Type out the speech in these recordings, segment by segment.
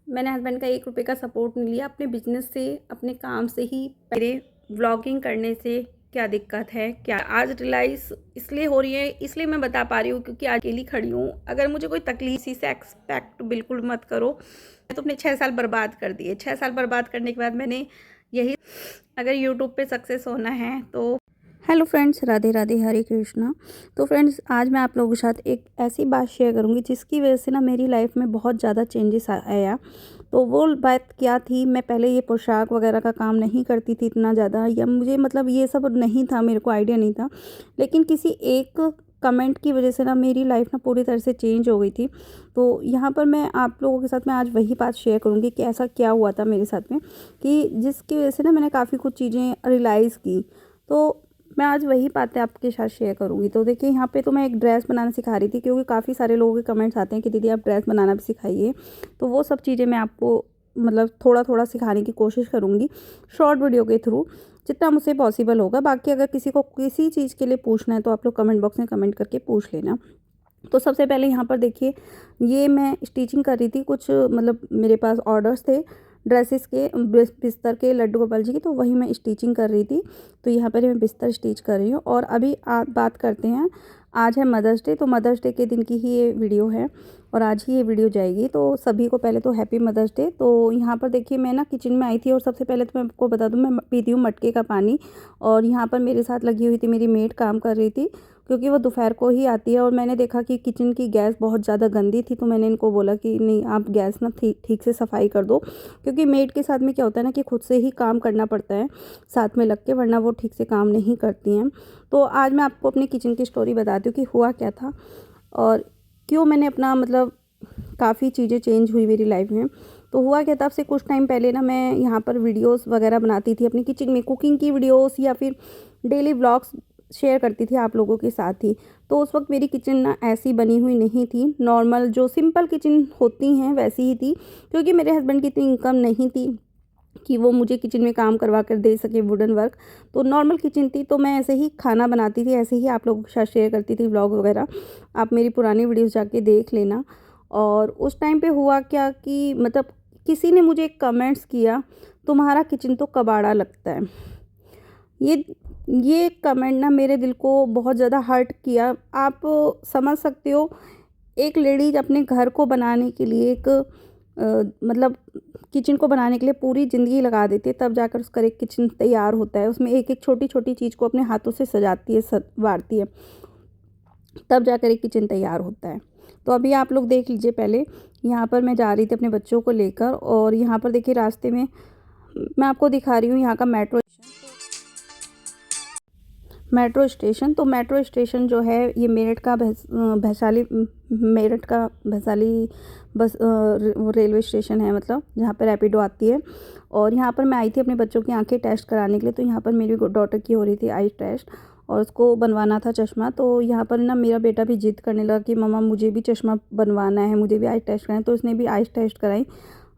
मैंने हस्बैंड का 1 रुपये का सपोर्ट नहीं लिया। अपने बिज़नेस से, अपने काम से ही मेरे व्लॉगिंग करने से क्या दिक्कत है, क्या आज रियलाइज़ इसलिए हो रही है, इसलिए मैं बता पा रही हूँ क्योंकि आज अकेली खड़ी हूँ। अगर मुझे कोई तकलीफ इसी से एक्सपेक्ट बिल्कुल मत करो। मैं तो अपने 6 साल बर्बाद कर दिए। 6 साल बर्बाद करने के बाद मैंने यही, अगर यूट्यूब पे सक्सेस होना है तो हेलो फ्रेंड्स, राधे राधे, हरे कृष्णा। तो फ्रेंड्स, आज मैं आप लोगों के साथ एक ऐसी बात शेयर करूंगी जिसकी वजह से ना मेरी लाइफ में बहुत ज़्यादा चेंजेस आया। तो वो बात क्या थी, मैं पहले ये पोशाक वगैरह का काम नहीं करती थी इतना ज़्यादा, या मुझे मतलब ये सब नहीं था, मेरे को आइडिया नहीं था। लेकिन किसी एक कमेंट की वजह से ना मेरी लाइफ ना पूरी तरह से चेंज हो गई थी। तो यहाँ पर मैं आप लोगों के साथ में आज वही बात शेयर करूँगी कि ऐसा क्या हुआ था मेरे साथ में, कि जिसकी वजह से ना मैंने काफ़ी कुछ चीज़ें रियलाइज़ की। तो मैं आज वही बातें आपके साथ शेयर करूँगी। तो देखिए, यहाँ पे तो मैं एक ड्रेस बनाना सिखा रही थी, क्योंकि काफ़ी सारे लोगों के कमेंट्स आते हैं कि दीदी आप ड्रेस बनाना भी सिखाइए। तो वो सब चीज़ें मैं आपको मतलब थोड़ा थोड़ा सिखाने की कोशिश करूँगी शॉर्ट वीडियो के थ्रू, जितना मुझसे पॉसिबल होगा। बाकी अगर किसी को किसी चीज़ के लिए पूछना है तो आप लोग कमेंट बॉक्स में कमेंट करके पूछ लेना। तो सबसे पहले यहाँ पर देखिए, ये मैं स्टिचिंग कर रही थी, कुछ मतलब मेरे पास ऑर्डर्स थे ड्रेसेस के, बिस्तर के, लड्डू गोपाल जी की, तो वही मैं स्टिचिंग कर रही थी। तो यहाँ पर मैं बिस्तर स्टिच कर रही हूँ। और अभी आप बात करते हैं, आज है मदर्स डे, तो मदर्स डे के दिन की ही ये वीडियो है और आज ही ये वीडियो जाएगी। तो सभी को पहले तो हैप्पी मदर्स डे। तो यहाँ पर देखिए, मैं ना किचन में आई थी और सबसे पहले तो मैं आपको बता दूँ, मैं पीती हूँ मटके का पानी। और यहाँ पर मेरे साथ लगी हुई थी मेरी मेड, काम कर रही थी, क्योंकि वो दोपहर को ही आती है। और मैंने देखा कि किचन की गैस बहुत ज़्यादा गंदी थी, तो मैंने इनको बोला कि नहीं, आप गैस ना ठीक से सफाई कर दो, क्योंकि मेड के साथ में क्या होता है ना कि खुद से ही काम करना पड़ता है साथ में लग के, वरना वो ठीक से काम नहीं करती हैं। तो आज मैं आपको अपनी किचन की स्टोरी बताती हूँ कि हुआ क्या था और क्यों मैंने अपना मतलब काफ़ी चीज़ें चेंज हुई मेरी लाइफ में। तो हुआ क्या था, अब से कुछ टाइम पहले ना मैं यहाँ पर वीडियोस वगैरह बनाती थी अपनी किचन में, कुकिंग की वीडियोस या फिर डेली व्लॉग्स शेयर करती थी आप लोगों के साथ ही। तो उस वक्त मेरी किचन ना ऐसी बनी हुई नहीं थी, नॉर्मल जो सिंपल किचन होती हैं वैसी ही थी, क्योंकि मेरे हस्बैंड की इतनी इनकम नहीं थी कि वो मुझे किचन में काम करवा कर दे सके वुडन वर्क। तो नॉर्मल किचन थी, तो मैं ऐसे ही खाना बनाती थी, ऐसे ही आप लोगों के साथ शेयर करती थी व्लॉग वगैरह। आप मेरी पुरानी वीडियोस जाके देख लेना। और उस टाइम पे हुआ क्या कि मतलब किसी ने मुझे एक कमेंट्स किया, तुम्हारा किचन तो कबाड़ा लगता है। ये ये कमेंट ना मेरे दिल को बहुत ज़्यादा हर्ट किया। आप समझ सकते हो, एक लेडीज अपने घर को बनाने के लिए एक मतलब किचन को बनाने के लिए पूरी ज़िंदगी लगा देती है, तब जाकर उसका एक किचन तैयार होता है। उसमें एक एक छोटी छोटी चीज़ को अपने हाथों से सजाती है, संवारती है, तब जाकर एक किचन तैयार होता है। तो अभी आप लोग देख लीजिए, पहले यहाँ पर मैं जा रही थी अपने बच्चों को लेकर, और यहाँ पर देखिए रास्ते में मैं आपको दिखा रही हूँ यहाँ का मेट्रो स्टेशन। तो मेट्रो स्टेशन जो है ये मेरठ का भैसाली, मेरठ का भैसाली बस रेलवे स्टेशन है, मतलब जहाँ पर रैपिडो आती है। और यहाँ पर मैं आई थी अपने बच्चों की आंखें टेस्ट कराने के लिए। तो यहाँ पर मेरी डॉटर की हो रही थी आई टेस्ट, और उसको बनवाना था चश्मा। तो यहाँ पर ना मेरा बेटा भी जिद करने लगा कि मम्मा मुझे भी चश्मा बनवाना है, मुझे भी आई टेस्ट कराएं। तो उसने भी आई टेस्ट कराई।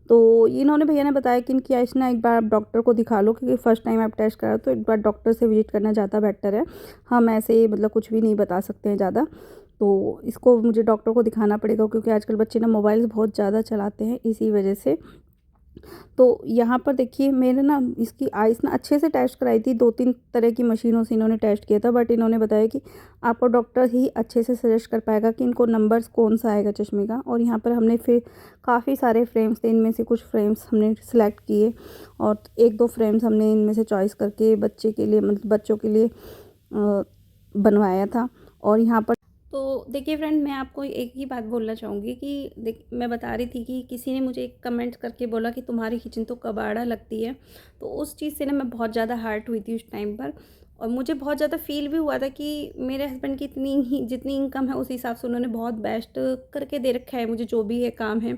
तो इन्होंने, भैया ने बताया कि इनकी आइस ना एक बार आप डॉक्टर को दिखा लो, क्योंकि फर्स्ट टाइम आप टेस्ट करा तो एक बार डॉक्टर से विजिट करना ज़्यादा बेटर है। हम ऐसे मतलब कुछ भी नहीं बता सकते हैं ज़्यादा। तो इसको मुझे डॉक्टर को दिखाना पड़ेगा, क्योंकि आजकल बच्चे ना मोबाइल्स बहुत ज़्यादा चलाते हैं, इसी वजह से। तो यहाँ पर देखिए, मैंने ना इसकी आइस ना अच्छे से टेस्ट कराई थी, 2-3 तरह की मशीनों से इन्होंने टेस्ट किया था, बट इन्होंने बताया कि आपको डॉक्टर ही अच्छे से सजेस्ट कर पाएगा कि इनको नंबर्स कौन सा आएगा चश्मे का। और यहाँ पर हमने फिर काफ़ी सारे फ्रेम्स थे, इनमें से कुछ फ्रेम्स हमने सेलेक्ट किए और 1-2 फ्रेम्स हमने इनमें से चॉइस करके बच्चे के लिए, मतलब बच्चों के लिए बनवाया था। और यहाँ पर तो देखिए फ्रेंड, मैं आपको एक ही बात बोलना चाहूँगी कि मैं बता रही थी कि किसी ने मुझे एक कमेंट करके बोला कि तुम्हारी किचन तो कबाड़ा लगती है। तो उस चीज़ से ना मैं बहुत ज़्यादा हर्ट हुई थी उस टाइम पर, और मुझे बहुत ज़्यादा फील भी हुआ था कि मेरे हस्बैंड की इतनी ही जितनी इनकम है उस हिसाब से उन्होंने बहुत बेस्ट करके दे रखा है मुझे, जो भी है काम है।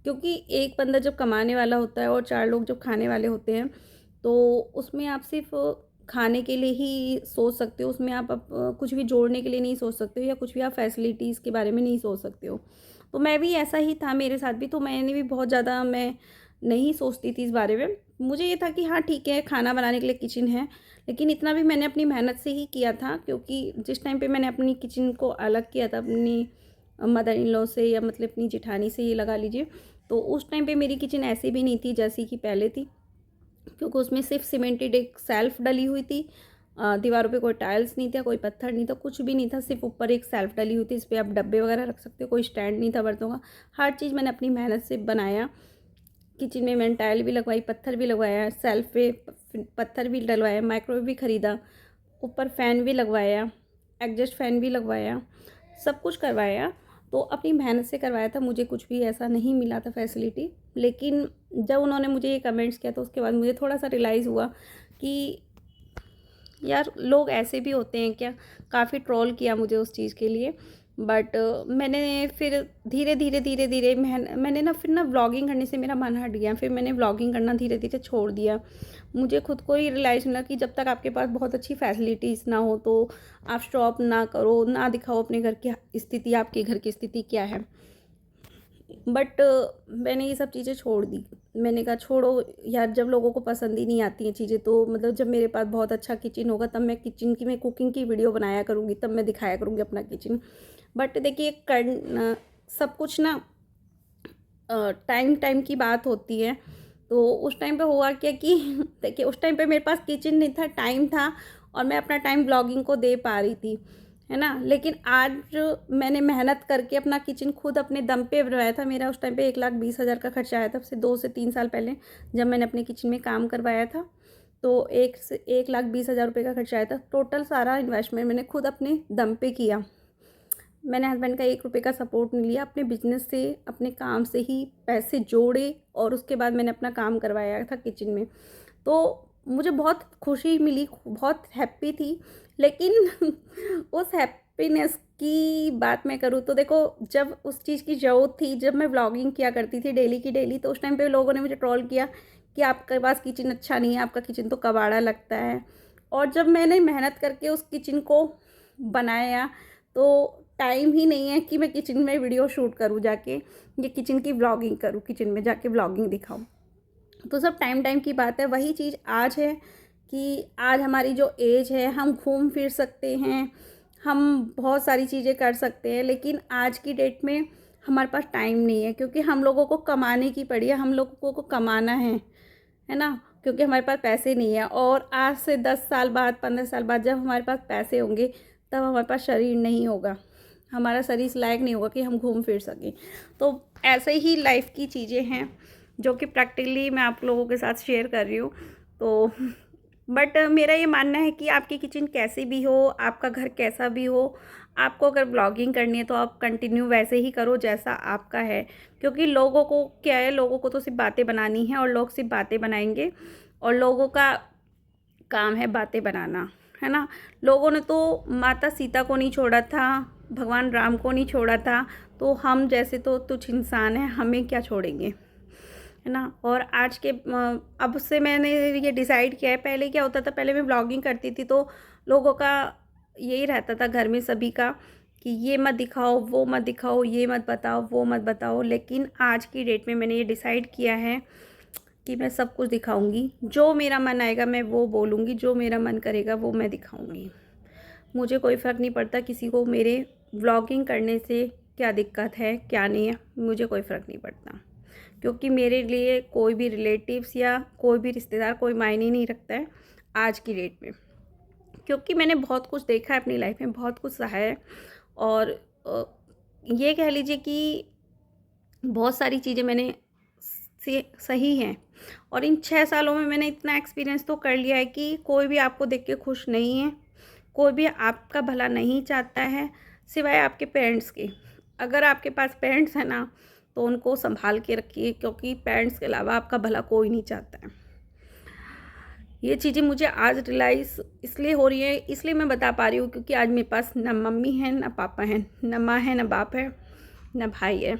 क्योंकि एक बंदा जब कमाने वाला होता है और 4 लोग जब खाने वाले होते हैं, तो उसमें आप सिर्फ खाने के लिए ही सोच सकते हो, उसमें आप कुछ भी जोड़ने के लिए नहीं सोच सकते हो, या कुछ भी आप फैसिलिटीज़ के बारे में नहीं सोच सकते हो। तो मैं भी, ऐसा ही था मेरे साथ भी, तो मैंने भी बहुत ज़्यादा मैं नहीं सोचती थी इस बारे में। मुझे ये था कि हाँ ठीक है, खाना बनाने के लिए किचन है, लेकिन इतना भी मैंने अपनी मेहनत से ही किया था, क्योंकि जिस टाइम पे मैंने अपनी किचन को अलग किया था अपनी मदर इन लॉ से, या मतलब अपनी जेठानी से, ये लगा लीजिए, तो उस टाइम पे मेरी किचन ऐसी भी नहीं थी जैसी कि पहले थी, क्योंकि उसमें सिर्फ सीमेंटेड एक सेल्फ डली हुई थी। दीवारों पे कोई टाइल्स नहीं था, कोई पत्थर नहीं था, कुछ भी नहीं था, सिर्फ ऊपर एक सेल्फ डली हुई थी। इस पर आप डब्बे वगैरह रख सकते हो, कोई स्टैंड नहीं था बर्तनों का। हर चीज़ मैंने अपनी मेहनत से बनाया। किचन में मैंने टाइल भी लगवाई, पत्थर भी लगवाया, सेल्फ पे पत्थर भी डलवाया, माइक्रोवेव भी ख़रीदा, ऊपर फ़ैन भी लगवाया, एग्जॉस्ट फ़ैन भी लगवाया, सब कुछ करवाया। तो अपनी मेहनत से करवाया था, मुझे कुछ भी ऐसा नहीं मिला था फैसिलिटी। लेकिन जब उन्होंने मुझे ये कमेंट्स किया तो उसके बाद मुझे थोड़ा सा रियलाइज़ हुआ कि यार लोग ऐसे भी होते हैं क्या। काफ़ी ट्रोल किया मुझे उस चीज़ के लिए, बट मैंने फिर धीरे धीरे मैंने ना फिर ना व्लॉगिंग करने से मेरा मन हट गया। फिर मैंने व्लॉगिंग करना धीरे धीरे छोड़ दिया। मुझे खुद को ही रियलाइज़ हुआ कि जब तक आपके पास बहुत अच्छी फैसिलिटीज़ ना हो तो आप शो ऑफ ना करो, ना दिखाओ अपने घर की स्थिति, आपके घर की स्थिति क्या है। बट मैंने ये सब चीज़ें छोड़ दी। मैंने कहा छोड़ो यार, जब लोगों को पसंद ही नहीं आती हैं चीज़ें, तो मतलब जब मेरे पास बहुत अच्छा किचन होगा तब मैं कुकिंग की वीडियो बनाया करूँगी, तब मैं दिखाया करूँगी अपना किचन। बट देखिए सब कुछ ना टाइम की बात होती है। तो उस टाइम पे हुआ क्या कि देखिए उस टाइम पे मेरे पास किचन नहीं था, टाइम था, और मैं अपना टाइम ब्लॉगिंग को दे पा रही थी, है ना। लेकिन आज मैंने मेहनत करके अपना किचन खुद अपने दम पे बनवाया था। मेरा उस टाइम पे 1,20,000 का खर्चा आया था, अब से 2 से 3 साल पहले जब मैंने अपने किचन में काम करवाया था। तो 1,20,000 रुपये का खर्चा आया था। टोटल सारा इन्वेस्टमेंट मैंने खुद अपने दम पे किया। मैंने हस्बैंड का 1 रुपये का सपोर्ट नहीं लिया। अपने बिजनेस से, अपने काम से ही पैसे जोड़े और उसके बाद मैंने अपना काम करवाया था किचन में। तो मुझे बहुत खुशी मिली, बहुत हैप्पी थी। लेकिन उस हैप्पीनेस की बात मैं करूँ तो देखो, जब उस चीज़ की ज़रूरत थी, जब मैं व्लॉगिंग किया करती थी डेली की डेली, तो उस टाइम पे लोगों ने मुझे ट्रोल किया कि आपके पास किचन अच्छा नहीं है, आपका किचन तो कबाड़ा लगता है। और जब मैंने मेहनत करके उस किचन को बनाया तो टाइम ही नहीं है कि मैं किचन में वीडियो शूट करूँ जाके, या किचन की व्लॉगिंग करूँ, किचन में जाके व्लॉगिंग दिखाऊँ। तो सब टाइम की बात है। वही चीज़ आज है कि आज हमारी जो एज है, हम घूम फिर सकते हैं, हम बहुत सारी चीज़ें कर सकते हैं, लेकिन आज की डेट में हमारे पास टाइम नहीं है, क्योंकि हम लोगों को कमाने की पड़ी है, हम लोगों को कमाना है ना। क्योंकि हमारे पास पैसे नहीं है, और आज से 10 साल बाद, 15 साल बाद जब हमारे पास पैसे होंगे तब हमारे पास शरीर नहीं होगा, हमारा शरीर इस लायक नहीं होगा कि हम घूम फिर सकें। तो ऐसे ही लाइफ की चीज़ें हैं जो कि प्रैक्टिकली मैं आप लोगों के साथ शेयर कर रही हूँ। तो बट मेरा ये मानना है कि आपकी किचन कैसी भी हो, आपका घर कैसा भी हो, आपको अगर ब्लॉगिंग करनी है तो आप कंटिन्यू वैसे ही करो जैसा आपका है। क्योंकि लोगों को क्या है, लोगों को तो सिर्फ बातें बनानी है, और लोग सिर्फ बातें बनाएंगे, और लोगों का काम है बातें बनाना, है ना। लोगों ने तो माता सीता को नहीं छोड़ा था, भगवान राम को नहीं छोड़ा था, तो हम जैसे तो तुच्छ इंसान हैं, हमें क्या छोड़ेंगे, है ना। और आज के अब से मैंने ये डिसाइड किया है। पहले क्या होता था, पहले मैं ब्लॉगिंग करती थी तो लोगों का यही रहता था घर में सभी का कि ये मत दिखाओ, वो मत दिखाओ, ये मत बताओ, वो मत बताओ। लेकिन आज की डेट में मैंने ये डिसाइड किया है कि मैं सब कुछ दिखाऊंगी। जो मेरा मन आएगा मैं वो बोलूँगी, जो मेरा मन करेगा वो मैं दिखाऊंगी। मुझे कोई फ़र्क नहीं पड़ता किसी को मेरे व्लॉगिंग करने से क्या दिक्कत है, क्या नहीं है, मुझे कोई फ़र्क नहीं पड़ता। क्योंकि मेरे लिए कोई भी रिलेटिव्स या कोई भी रिश्तेदार कोई मायने नहीं रखता है आज की डेट में। क्योंकि मैंने बहुत कुछ देखा है अपनी लाइफ में, बहुत कुछ सहा है, और ये कह लीजिए कि बहुत सारी चीज़ें मैंने से सही हैं। और इन 6 सालों में मैंने इतना एक्सपीरियंस तो कर लिया है कि कोई भी आपको देख के खुश नहीं है, कोई भी आपका भला नहीं चाहता है सिवाय आपके पेरेंट्स के। अगर आपके पास पेरेंट्स हैं ना, तो उनको संभाल के रखिए, क्योंकि पेरेंट्स के अलावा आपका भला कोई नहीं चाहता है। ये चीज़ें मुझे आज रियलाइज़ इसलिए हो रही है, इसलिए मैं बता पा रही हूँ, क्योंकि आज मेरे पास ना मम्मी है, ना पापा हैं, ना माँ है, ना बाप है, ना भाई है।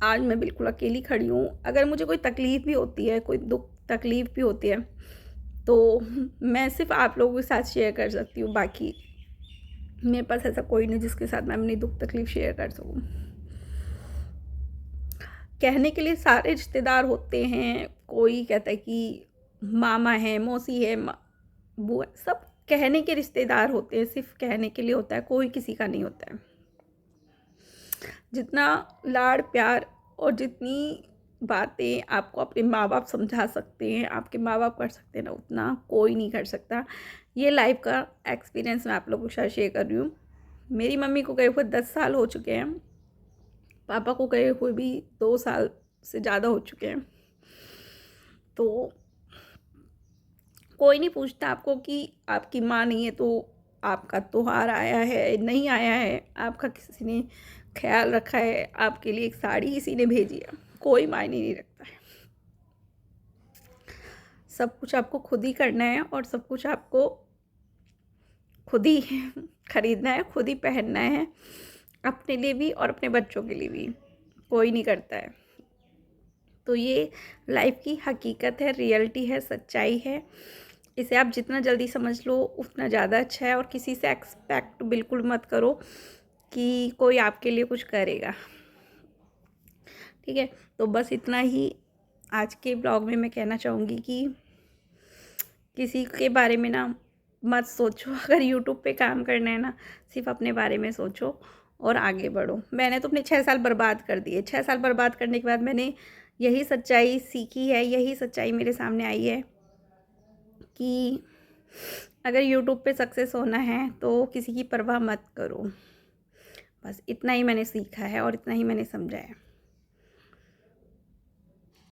आज मैं बिल्कुल अकेली खड़ी हूँ। अगर मुझे कोई तकलीफ़ भी होती है, कोई दुःख तकलीफ़ भी होती है, तो मैं सिर्फ़ आप लोगों के साथ शेयर कर सकती हूँ। बाकी मेरे पास ऐसा कोई नहीं जिसके साथ मैं अपनी दुःख तकलीफ़ शेयर कर सकूँ। कहने के लिए सारे रिश्तेदार होते हैं, कोई कहता है कि मामा है, मौसी है, बुआ, सब कहने के रिश्तेदार होते हैं, सिर्फ़ कहने के लिए होता है, कोई किसी का नहीं होता है। जितना लाड़ प्यार और जितनी बातें आपको अपने माँ बाप समझा सकते हैं, आपके माँ बाप कर सकते हैं ना, उतना कोई नहीं कर सकता। ये लाइफ का एक्सपीरियंस मैं आप लोगों के साथ शेयर कर रही हूँ। मेरी मम्मी को गए हुए 10 साल हो चुके हैं, पापा को गए हुए भी 2 साल से ज़्यादा हो चुके हैं। तो कोई नहीं पूछता आपको कि आपकी माँ नहीं है तो आपका त्योहार आया है, नहीं आया है, आपका किसी ने ख्याल रखा है, आपके लिए एक साड़ी किसी ने भेजी है, कोई मायने नहीं रखता है। सब कुछ आपको खुद ही करना है और सब कुछ आपको खुद ही खरीदना है, खुद ही पहनना है, अपने लिए भी और अपने बच्चों के लिए भी। कोई नहीं करता है। तो ये लाइफ की हकीकत है, रियलिटी है, सच्चाई है। इसे आप जितना जल्दी समझ लो उतना ज़्यादा अच्छा है। और किसी से एक्सपेक्ट बिल्कुल मत करो कि कोई आपके लिए कुछ करेगा, ठीक है। तो बस इतना ही आज के ब्लॉग में मैं कहना चाहूँगी कि किसी के बारे में ना मत सोचो। अगर यूट्यूब पे काम करना है ना, सिर्फ अपने बारे में सोचो और आगे बढ़ो। मैंने तो अपने 6 साल बर्बाद कर दिए। 6 साल बर्बाद करने के बाद मैंने यही सच्चाई सीखी है, यही सच्चाई मेरे सामने आई है कि अगर यूट्यूब पे सक्सेस होना है तो किसी की परवाह मत करो। बस इतना ही मैंने सीखा है और इतना ही मैंने समझा है।